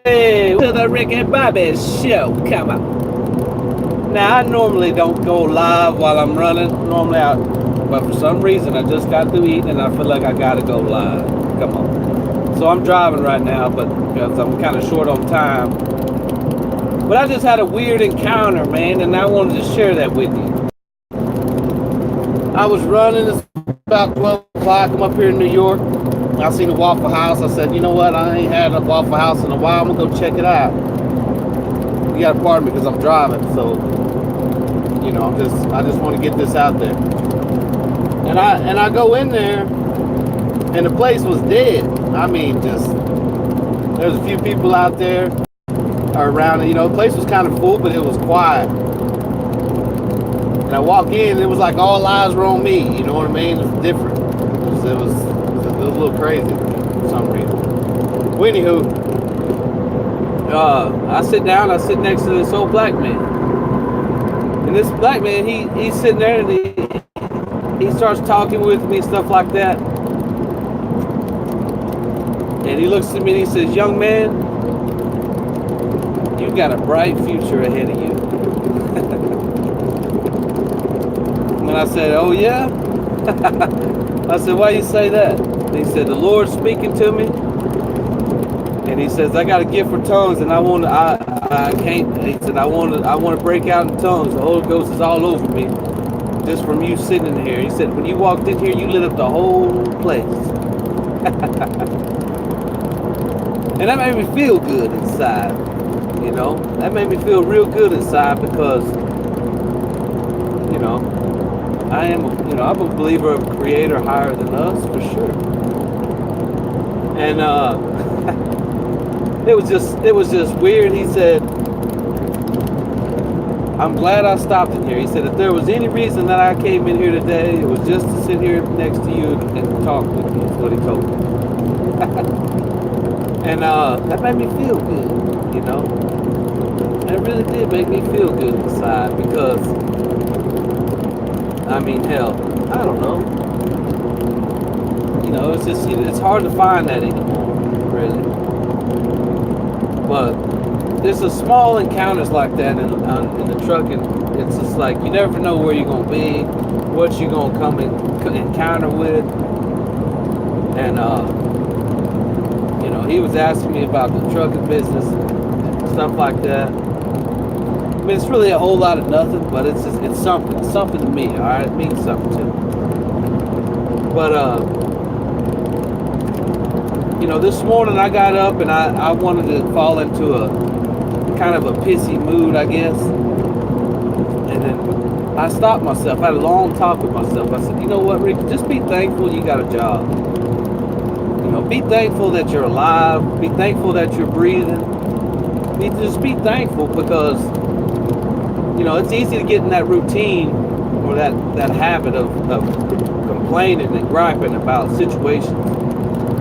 Hey, to the Rick and Bobby show. Come on. Now, I normally don't go live while I'm running. But for some reason, I just got through eating and I feel like I gotta go live. Come on. So I'm driving right now, but because I'm kind of short on time. But I just had a weird encounter, man, and I wanted to share that with you. I was running, it's about 12 o'clock. I'm up here in New York. I seen a Waffle House. I said, you know what? I ain't had a Waffle House in a while. I'm gonna go check it out. You gotta pardon me because I'm driving, so I just want to get this out there. And I go in there, and the place was dead. I mean, just there's a few people out there around. The place was kind of full, but it was quiet. And I walk in, and it was like all eyes were on me. You know what I mean? It was different. It was a little crazy for some reason. Well, anywho, I sit down. I sit next to this old black man, and this black man, he's sitting there, and he starts talking with me, stuff like that. And he looks at me and he says, "Young man, you got a bright future ahead of you." And I said, "Oh yeah?" I said, "Why you say that?" And he said, "The Lord's speaking to me." And he says, "I got a gift for tongues, and I can't." He said, I want to break out in tongues. The Holy Ghost is all over me, just from you sitting in here." He said, "When you walked in here, you lit up the whole place." And that made me feel good inside. That made me feel real good inside because, I'm a believer of a creator higher than us, for sure. And it was just weird. He said, "I'm glad I stopped in here." He said, "If there was any reason that I came in here today, it was just to sit here next to you and talk with you," is what he told me. And that made me feel good, It really did make me feel good inside because, I mean, hell, I don't know. It's just, it's hard to find that anymore, really. But there's a small encounters like that in the truck, and it's just like you never know where you're gonna be, what you're gonna come and encounter with, and he was asking me about the trucking business, and stuff like that. I mean, it's really a whole lot of nothing, but it's something to me. All right, it means something to me. But this morning I got up and I wanted to fall into a kind of a pissy mood, I guess. And then I stopped myself. I had a long talk with myself. I said, "You know what, Rick? Just be thankful you got a job. Be thankful that you're alive. Be thankful that you're breathing. Just be thankful because, it's easy to get in that routine or that habit of complaining and griping about situations.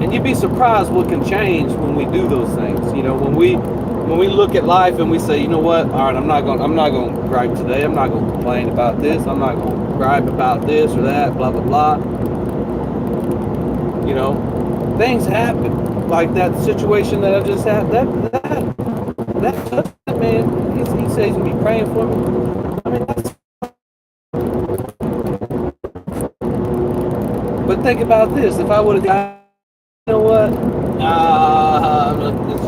And you'd be surprised what can change when we do those things. When we look at life and we say, you know what, all right, I'm not going to gripe today. I'm not going to complain about this. I'm not going to gripe about this or that, blah, blah, blah. Things happen. Like that situation that I just had, that man, he says he's going to be praying for me. I mean, but think about this. If I would have got, you know what,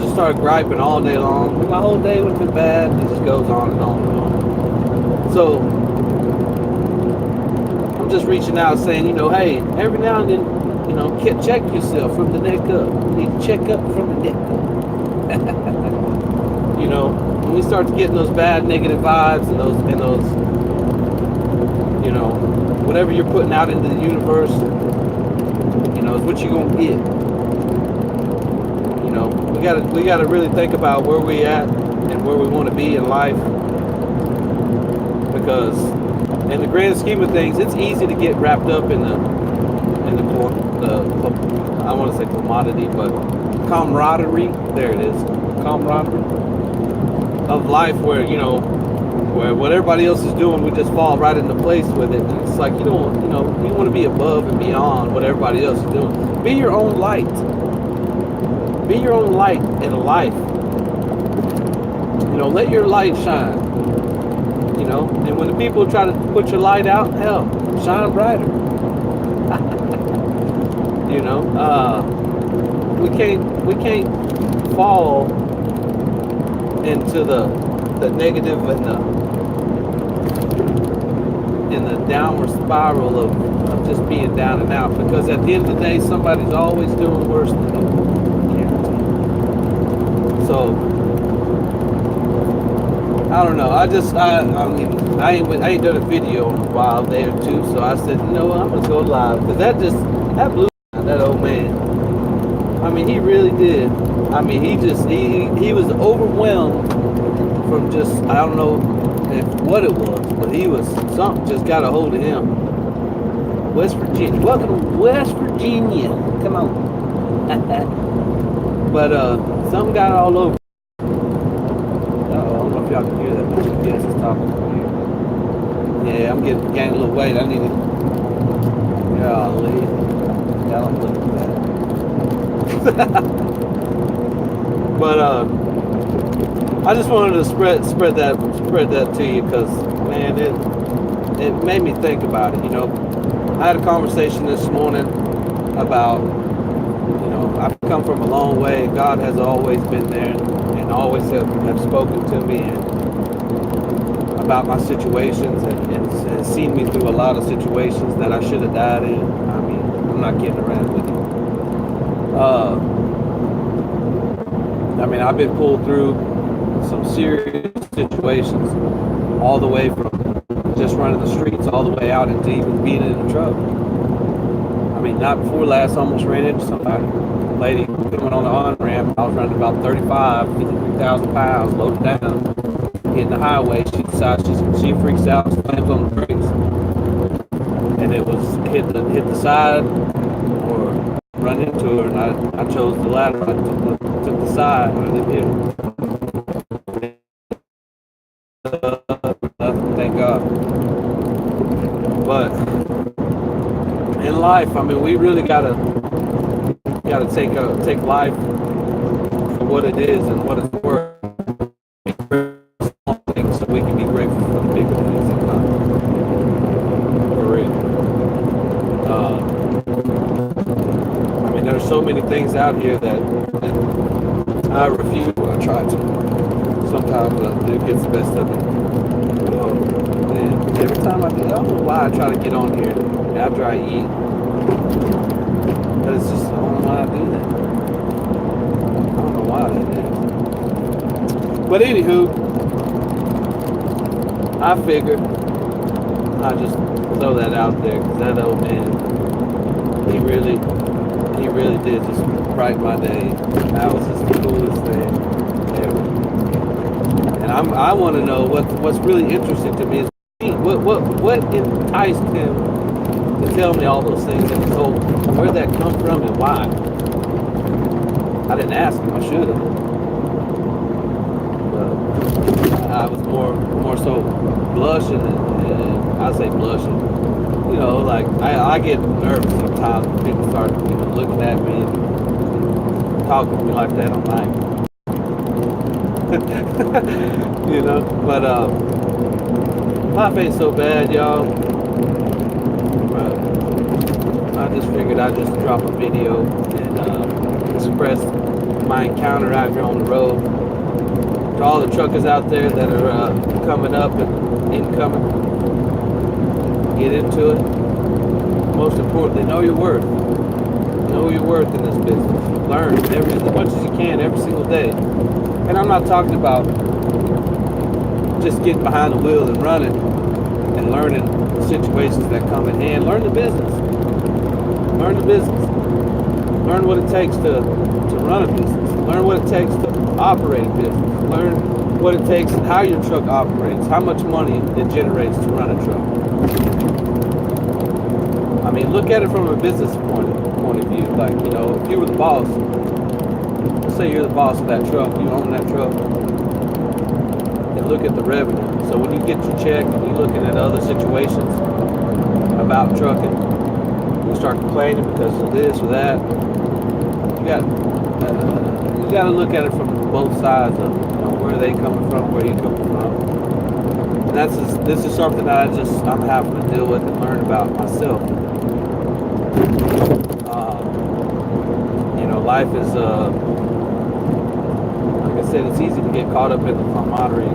just started griping all day long, my whole day would have been bad. It just goes on and on and on. So I'm just reaching out saying, hey, every now and then, check yourself from the neck up. You need to check up from the neck up. When we start to get those bad negative vibes and those whatever you're putting out into the universe, is what you're gonna get. We gotta really think about where we at and where we want to be in life, because in the grand scheme of things, it's easy to get wrapped up in the I want to say commodity, but camaraderie. There it is, camaraderie of life, where Where what everybody else is doing, we just fall right into place with it. And it's like you don't, you want to be above and beyond what everybody else is doing. Be your own light. Be your own light in life. Let your light shine. And when the people try to put your light out, hell, shine brighter. We can't fall into the negative and the downward spiral of just being down and out, because at the end of the day somebody's always doing worse than you. So I don't know. I ain't done a video in a while, a day or two, so I said, I'm gonna go live, because that blew that old man. I mean, he really did. I mean, he was overwhelmed from just, I don't know what it was, but something just got a hold of him. West Virginia. Welcome to West Virginia. Come on. But something got all over. I don't know if y'all can hear that, but GPS is talking over here. Yeah, I'm gaining a little weight. I need to. Golly. Y'all don't look at that. But I just wanted to spread that to you, because man, it made me think about it. I had a conversation this morning about, I've come from a long way. God has always been there and always have spoken to me about my situations and seen me through a lot of situations that I should have died in. I mean, I'm not kidding around with you. I mean, I've been pulled through some serious situations, all the way from just running the streets all the way out into even being in a truck. I mean, not before last, almost ran into somebody. Lady coming on the on-ramp, I was running about 53,000 pounds, loaded down, hitting the highway. She decides she freaks out, slams on the brakes, and it was hit the side or run into her, and I chose the latter. I took the side, and I didn't hit her. Thank God. But in life, I mean, we really gotta take life for what it is and what it's worth. So we can be grateful for the bigger things in life. For real. I mean, there's so many things out here that I refuse when I try to. Sometimes it gets the best of me. And every time I do, I don't know why I try to get on here after I eat. But it's just, I don't know why I do that. I don't know why that is. But anywho, I figured I'd just throw that out there, because that old man, he really did just brighten my day. That was just the coolest thing ever. And I want to know what's really interesting to me is what enticed him to tell me all those things that he told me. Where'd that come from and why? I didn't ask him. I should have. But I was more so blushing, and I say blushing. Like I get nervous sometimes when people start looking at me and talking to me like that. I'm like, But life ain't so bad, y'all. But I just figured I'd just drop a video and express my encounter out here on the road. To all the truckers out there that are coming up and incoming, get into it. Most importantly, know your worth. Know your worth in this business. Learn as much as you can every single day. And I'm not talking about just getting behind the wheel and running and learning the situations that come in hand. Learn the business. Learn the business. Learn what it takes to run a business. Learn what it takes to operate a business. Learn what it takes and how your truck operates. How much money it generates to run a truck. I mean, look at it from a business point of view. Like, if you were the boss, let's say you're the boss of that truck, you own that truck, and look at the revenue. So when you get your check and you're looking at other situations about trucking, you start complaining because of this or that. You got to look at it from both sides of it. You know, where are they coming from, where are you coming from. And this is something that I'm having to deal with and learn about myself. You know, life is like I said, it's easy to get caught up in the camaraderie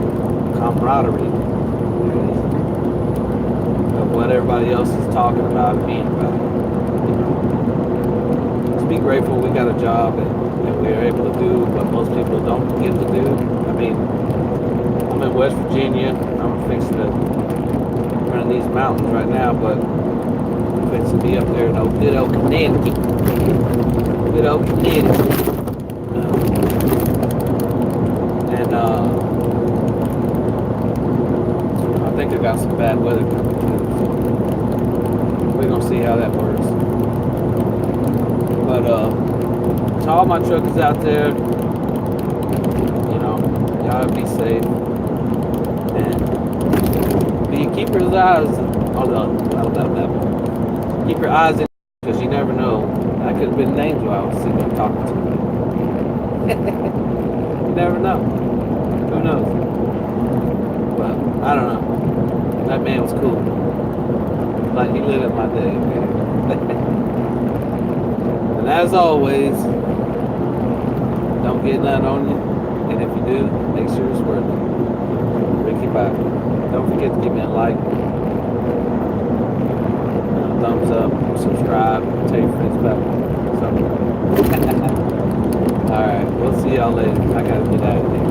of what everybody else is talking about and being about. You know, just be grateful we got a job and we are able to do what most people don't get to do. I mean, I'm in West Virginia. I'm fixing to run in these mountains right now, but I'm fixing to be up there in good old Connecticut. Good old Connecticut. And I think I got some bad weather coming through. So we're gonna see how that works. But to all my truckers out there, you know, y'all be safe and keep your eyes. Keep your eyes in, because you never know. I could have been named while I was sitting there talking to you. You never know. Who knows? Well, I don't know. That man was cool. Like, he lit up my day, man. And as always, don't get none on you. And if you do, make sure it's worth it. Ricky Bobby. Don't forget to give me a like, thumbs up, subscribe, tell your friends about me. Alright, we'll see y'all later. I gotta get out of here.